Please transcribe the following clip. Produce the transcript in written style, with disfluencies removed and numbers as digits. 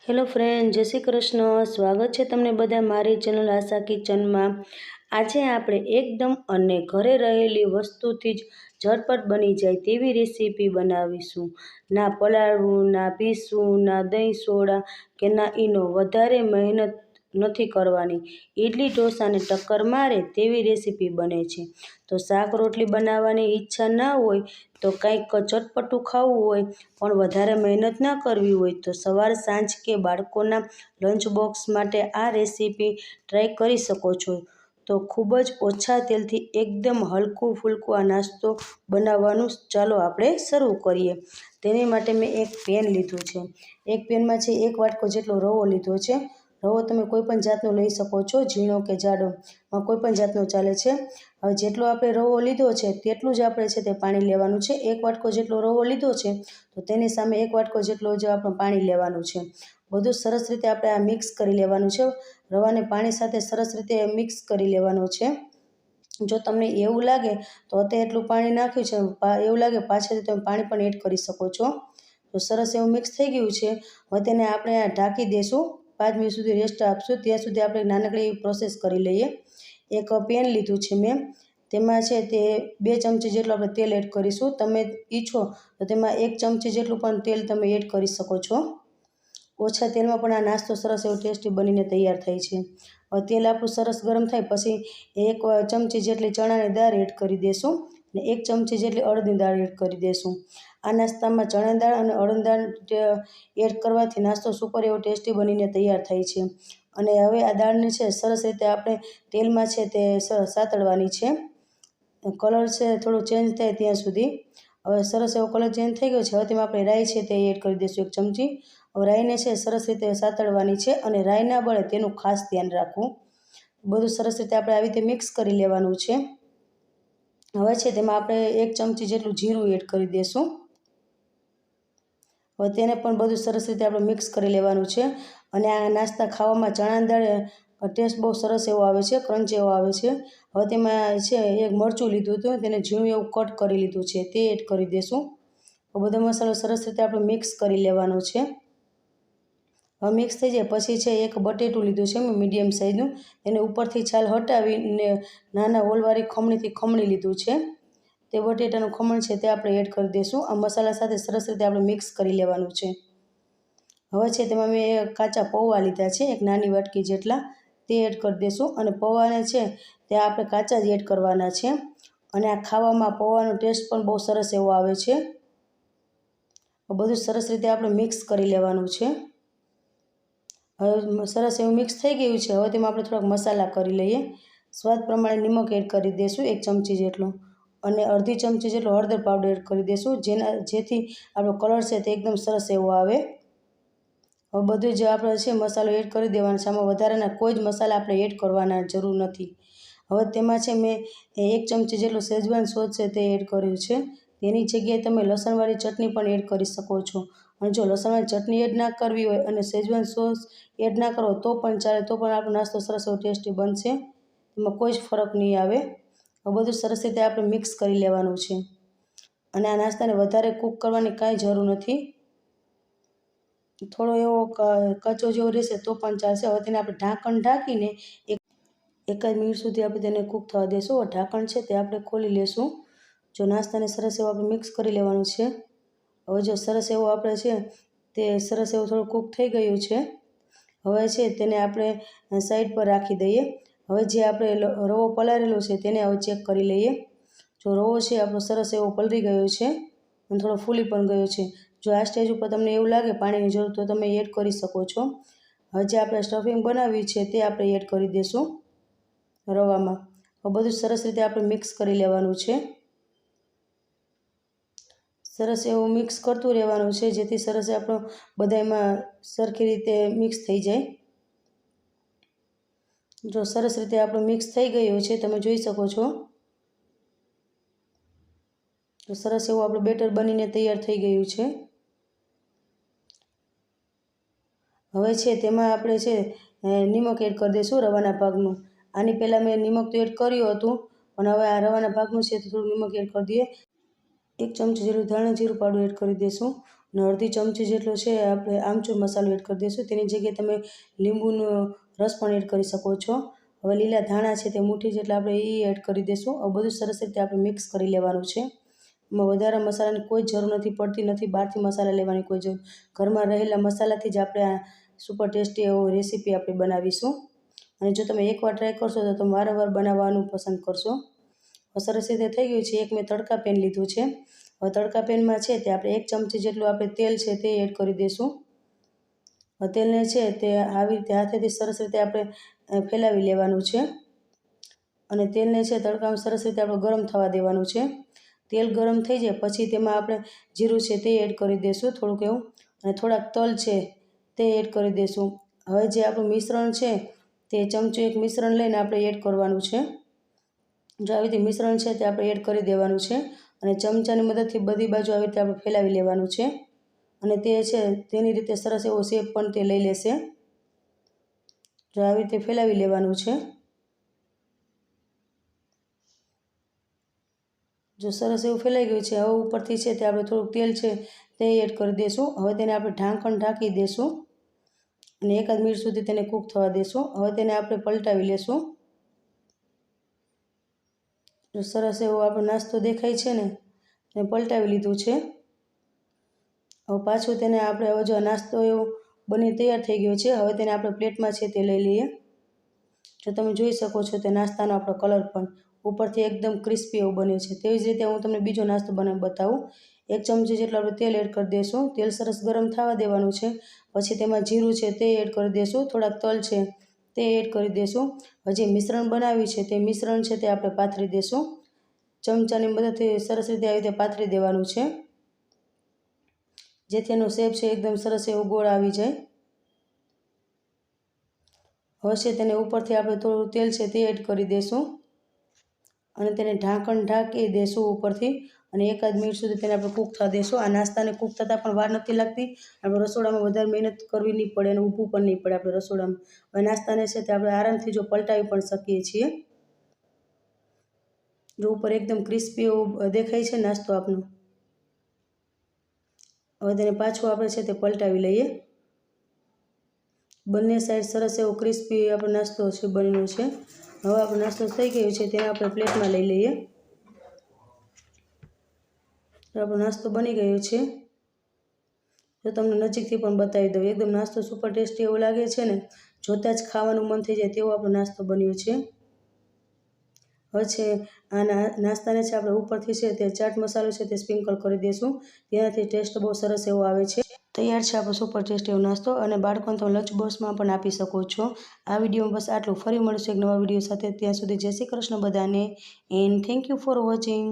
Hello friend, જય શ્રી કૃષ્ણ. સ્વાગત છે તમને બધા મારી ચેનલ આશા કિચનમાં. આજે આપણે એકદમ અને ઘરે રહેલી વસ્તુથી જ ઝટપટ બની જાય તેવી રેસીપી બનાવીશું. ના પલાળવું, ના પીસવું, ના દહીં સોડા કે ના ઈનો, વધારે મહેનત નથી કરવાની. ઇડલી ઢોસાને ટક્કર મારે તેવી રેસીપી બને છે. તો શાક રોટલી બનાવવાની ઈચ્છા ના હોય, તો કંઈક ચટપટું ખાવું હોય પણ વધારે મહેનત ના કરવી હોય, તો સવાર સાંજ કે બાળકોના લંચ બોક્સ માટે આ રેસીપી ટ્રાય કરી શકો છો. તો ખૂબ જ ઓછા તેલથી એકદમ હલકું ફૂલકું આ નાસ્તો બનાવવાનું ચાલો આપણે શરૂ કરીએ. તેની માટે મેં એક પેન લીધું છે. એક પેનમાં છે 1 વાટકો જેટલો રવો લીધો છે. રવો તમે કોઈ પણ જાતનો લઈ શકો છો, ઝીણો કે જાડો, કોઈ પણ જાતનો ચાલે છે. હવે જેટલો આપણે રવો લીધો છે તેટલું જ આપણે છે તે પાણી લેવાનું છે. 1 વાટકો જેટલો રવો લીધો છે તો તેની સામે 1 વાટકો જેટલો જ આપણે પાણી લેવાનું છે. બધું સરસ રીતે આપણે આ મિક્સ કરી લેવાનું છે. રવાને પાણી સાથે સરસ રીતે મિક્સ કરી લેવાનું છે. જો તમને એવું લાગે તો અત્યારે એટલું પાણી નાખ્યું છે, એવું લાગે પાછળથી તમે પાણી પણ એડ કરી શકો છો. તો સરસ એવું મિક્સ થઈ ગયું છે. હવે તેને આપણે ઢાંકી દઈશું, 5 મિનિટ સુધી રેસ્ટ આપશું. ત્યાં સુધી આપણે નાનકડી પ્રોસેસ કરી લઈએ. એક પેન લીધું છે મેં, તેમાં છે તે 2 ચમચી જેટલું આપણે તેલ એડ કરીશું. તમે ઈચ્છો તો તેમાં 1 ચમચી જેટલું પણ તેલ તમે એડ કરી શકો છો. ઓછા તેલમાં પણ આ નાસ્તો સરસ એવો ટેસ્ટી બનીને તૈયાર થાય છે. હવે તેલ આપણું સરસ ગરમ થાય પછી 1 ચમચી જેટલી ચણાની દાળ એડ કરી દઈશું અને 1 ચમચી જેટલી અડદની દાળ એડ કરી દઈશું. આ નાસ્તામાં ચણાની દાળ અને અડદની દાળ એડ કરવાથી નાસ્તો સુપર એવો ટેસ્ટી બનીને તૈયાર થાય છે. અને હવે આ દાળને છે સરસ રીતે આપણે તેલમાં છે તે સાતળવાની છે. કલર છે થોડો ચેન્જ થાય ત્યાં સુધી. હવે સરસ એવો કલર ચેન્જ થઈ ગયો છે. હવે તેમાં આપણે રાઈ છે તે એડ કરી દઈશું 1 ચમચી. હવે રાઈને છે સરસ રીતે સાતળવાની છે અને રાઈ ના બળે તેનું ખાસ ધ્યાન રાખવું. બધું સરસ રીતે આપણે આવી રીતે મિક્સ કરી લેવાનું છે. હવે છે તેમાં આપણે 1 ચમચી જેટલું જીરું એડ કરી દઈશું. હવે તેને પણ બધું સરસ રીતે આપણે મિક્સ કરી લેવાનું છે. અને આ નાસ્તા ખાવામાં ચણાની દાળ ટેસ્ટ બહુ સરસ એવો આવે છે, ક્રંચ એવો આવે છે. હવે તેમાં છે 1 મરચું લીધું હતું, તેને ઝીણું એવું કટ કરી લીધું છે, તે એડ કરી દઈશું. બધો મસાલો સરસ રીતે આપણે મિક્સ કરી લેવાનો છે. હવે મિક્સ થઈ જાય પછી છે 1 બટેટું લીધું છે મેં મીડિયમ સાઇઝનું, એને ઉપરથી છાલ હટાવીને નાના હોલવાળી ખમણીથી ખમણી લીધું છે. તે બટેટાનું ખમણ છે તે આપણે એડ કરી દઈશું. આ મસાલા સાથે સરસ રીતે આપણે મિક્સ કરી લેવાનું છે. હવે છે તેમાં મેં કાચા પૌવા લીધા છે, 1 નાની વાટકી જેટલા, તે એડ કરી દઈશું. અને પૌવાને છે તે આપણે કાચા જ એડ કરવાના છે. અને આ ખાવામાં પૌવાનો ટેસ્ટ પણ બહુ સરસ એવો આવે છે. બધું સરસ રીતે આપણે મિક્સ કરી લેવાનું છે. હવે સરસ એવું મિક્સ થઈ ગયું છે. હવે તેમાં આપણે થોડાક મસાલા કરી લઈએ. સ્વાદ પ્રમાણે નિમક એડ કરી દઈશું 1 ચમચી જેટલો, અને અડધી ચમચી જેટલો હળદર પાવડર એડ કરી દઈશું, જેથી આપણો કલર છે તે એકદમ સરસ એવો આવે. હવે બધું જ આપણે છે મસાલો એડ કરી દેવાનો છે. આમાં વધારાના કોઈ જ મસાલા આપણે એડ કરવાના જરૂર નથી. હવે તેમાં છે મેં 1 ચમચી જેટલો શેઝવાન સોસ છે તે એડ કર્યું છે. તેની જગ્યાએ તમે લસણવાળી ચટણી પણ એડ કરી શકો છો. અને જો લસણવાળી ચટણી એડ ના કરવી હોય અને શેઝવાન સોસ એડ ના કરો તો પણ ચાલે, તો પણ આપણો નાસ્તો સરસ એવો ટેસ્ટી બનશે. એમાં કોઈ જ ફરક નહીં આવે. હવે બધું સરસ રીતે આપણે મિક્સ કરી લેવાનું છે. અને આ નાસ્તાને વધારે કૂક કરવાની કાંઈ જરૂર નથી. થોડો એવો કચો જેવો રહેશે તો પણ ચાલશે. હવે તેને આપણે ઢાંકણ ઢાંકીને 1 મિનિટ સુધી આપણે તેને કૂક થવા દઈશું. હવે ઢાંકણ છે તે આપણે ખોલી લેશું. જો નાસ્તાને સરસ એવો આપણે મિક્સ કરી લેવાનું છે. હવે જો સરસ એવો આપણે છે તે સરસ એવું થોડું કૂક થઈ ગયું છે. હવે છે તેને આપણે સાઈડ પર રાખી દઈએ. હવે જે આપણે રવો પલાળેલો છે તેને હવે ચેક કરી લઈએ. જો રવો છે આપણો સરસ એવો પલળી ગયો છે અને થોડો ફૂલી પણ ગયો છે. જો આ સ્ટેજ ઉપર તમને એવું લાગે પાણીની જરૂર તો તમે એડ કરી શકો છો. હવે જે આપણે સ્ટફિંગ બનાવ્યું છે તે આપણે એડ કરી દઈશું રવામાં. હવે બધું સરસ રીતે આપણે મિક્સ કરી લેવાનું છે. સરસ એવું મિક્સ કરતું રહેવાનું છે, જેથી સરસ આપણો બધામાં સરખી રીતે મિક્સ થઈ જાય. જો સરસ રીતે આપણું મિક્સ થઈ ગયું છે, તમે જોઈ શકો છો. તો સરસ એવું આપણું બેટર બનીને તૈયાર થઈ ગયું છે. હવે છે તેમાં આપણે છે નિમક એડ કરી દઈશું રવાના ભાગનું. આની પહેલાં મેં નિમક તો એડ કર્યું હતું, પણ હવે આ રવાના ભાગનું છે તો થોડું નિમક એડ કરી દઈએ. 1 ચમચી જેટલું ધાણા જીરું પાવડર એડ કરી દઈશું. અને અડધી ચમચી જેટલો છે આપણે આમચૂર મસાલો એડ કરી દઈશું. તેની જગ્યાએ તમે લીંબુનો રસ પણ એડ કરી શકો છો. હવે લીલા ધાણા છે તે મુઠ્ઠી જેટલા આપણે એ એડ કરી દઈશું. હવે બધું સરસ રીતે આપણે મિક્સ કરી લેવાનું છે. એમાં વધારે મસાલાની કોઈ જરૂર નથી પડતી, નથી બહારથી મસાલા લેવાની કોઈ જરૂર. ઘરમાં રહેલા મસાલાથી જ આપણે આ સુપર ટેસ્ટી એવો રેસીપી આપણે બનાવીશું. અને જો તમે એકવાર ટ્રાય કરશો તો તમે વારંવાર બનાવવાનું પસંદ કરશો. સરસ રીતે થઈ ગયું છે. એક મેં તડકા પેન લીધું છે. હવે તડકા પેનમાં છે તે આપણે 1 ચમચી જેટલું આપણે તેલ છે તે એડ કરી દઈશું. તેલને છે તે આવી રીતે હાથેથી સરસ રીતે આપણે ફેલાવી લેવાનું છે. અને તેલને છે તડકામાં સરસ રીતે આપણે ગરમ થવા દેવાનું છે. તેલ ગરમ થઈ જાય પછી તેમાં આપણે જીરું છે તે એડ કરી દઈશું થોડુંક એવું, અને થોડાક તલ છે તે એડ કરી દઈશું. હવે જે આપણું મિશ્રણ છે તે ચમચો એક મિશ્રણ લઈને આપણે એડ કરવાનું છે. જો આવી રીતે મિશ્રણ છે તે આપણે એડ કરી દેવાનું છે અને ચમચાની મદદથી બધી બાજુ આવી રીતે આપણે ફેલાવી લેવાનું છે. અને તે છે તેની રીતે સરસ એવો શેપ પણ તે લઈ લેશે. જો આવી રીતે ફેલાવી લેવાનું છે. જો સરસ એવું ફેલાઈ ગયું છે. હવે ઉપરથી છે તે આપણે થોડુંક તેલ છે તે એડ કરી દઈશું. હવે તેને આપણે ઢાંકી દઈશું અને 1 મિનિટ સુધી તેને કૂક થવા દઈશું. હવે તેને આપણે પલટાવી લેશું. જો સરસ એવો આપણો નાસ્તો દેખાય છે ને, તેને પલટાવી લીધું છે. હવે પાછું તેને આપણે હવે જો નાસ્તો એવો બની તૈયાર થઈ ગયો છે. હવે તેને આપણે પ્લેટમાં છે તે લઈ લઈએ. જો તમે જોઈ શકો છો તે નાસ્તાનો આપણો કલર પણ ઉપરથી એકદમ ક્રિસ્પી એવું બન્યું છે. તેવી જ રીતે હું તમને બીજો નાસ્તો બનાવી બતાવું. 1 ચમચી જેટલું આપણે તેલ એડ કરી દઈશું. તેલ સરસ ગરમ થવા દેવાનું છે. પછી તેમાં જીરું છે તે એડ કરી દઈશું. થોડાક તલ છે તે એડ કરી દઈશું. હજી મિશ્રણ બનાવ્યું છે તે મિશ્રણ છે તે આપણે પાથરી દઈશું. ચમચાની મદદથી સરસ રીતે આવી રીતે પાથરી દેવાનું છે, જેથી એનો શેપ છે એકદમ સરસ એવો ગોળ આવી જાય. હવે છે તેને ઉપરથી આપણે થોડું તેલ છે તે એડ કરી દઈશું અને તેને ઢાંકી દઈશું ઉપરથી, અને 1 મિનિટ સુધી તેને આપણે કૂક થવા દઈશું. આ નાસ્તાને કૂક થતાં પણ વાર નથી લાગતી. આપણે રસોડામાં વધારે મહેનત કરવી નહીં પડે અને ઊભું પણ નહીં પડે આપણે રસોડામાં. હવે નાસ્તાને છે તે આપણે આરામથી જો પલટાવી પણ શકીએ છીએ. જો ઉપર એકદમ ક્રિસ્પી એવો દેખાય છે નાસ્તો આપણો. હવે તેને પાછું આપણે છે તે પલટાવી લઈએ. બંને સાઈડ સરસ એવો ક્રિસ્પી આપણો નાસ્તો છે બન્યો છે. હવે આપણો નાસ્તો થઈ ગયો છે તેને આપણે પ્લેટમાં લઈ લઈએ. આપણો નાસ્તો બની ગયો છે. જો તમને નજીકથી પણ બતાવી દઉં, એકદમ નાસ્તો સુપર ટેસ્ટી એવો લાગે છે ને, જોતાં જ ખાવાનું મન થઈ જાય તેવો આપણો નાસ્તો બન્યો છે. હવે છે આ નાસ્તાને છે આપણે ઉપરથી છે તે ચાટ મસાલો છે તે સ્પ્રિંકલ કરી દઈશું. તેનાથી ટેસ્ટ બહુ સરસ એવો આવે છે. તૈયાર છે આપણો સુપર ટેસ્ટી એવો નાસ્તો, અને બાળકોને તમે લંચ બોક્સમાં પણ આપી શકો છો. આ વિડીયોમાં બસ આટલું. ફરી મળીશું એક નવા વિડીયો સાથે. ત્યાં સુધી જય શ્રી કૃષ્ણ બધાને, and thank you for watching.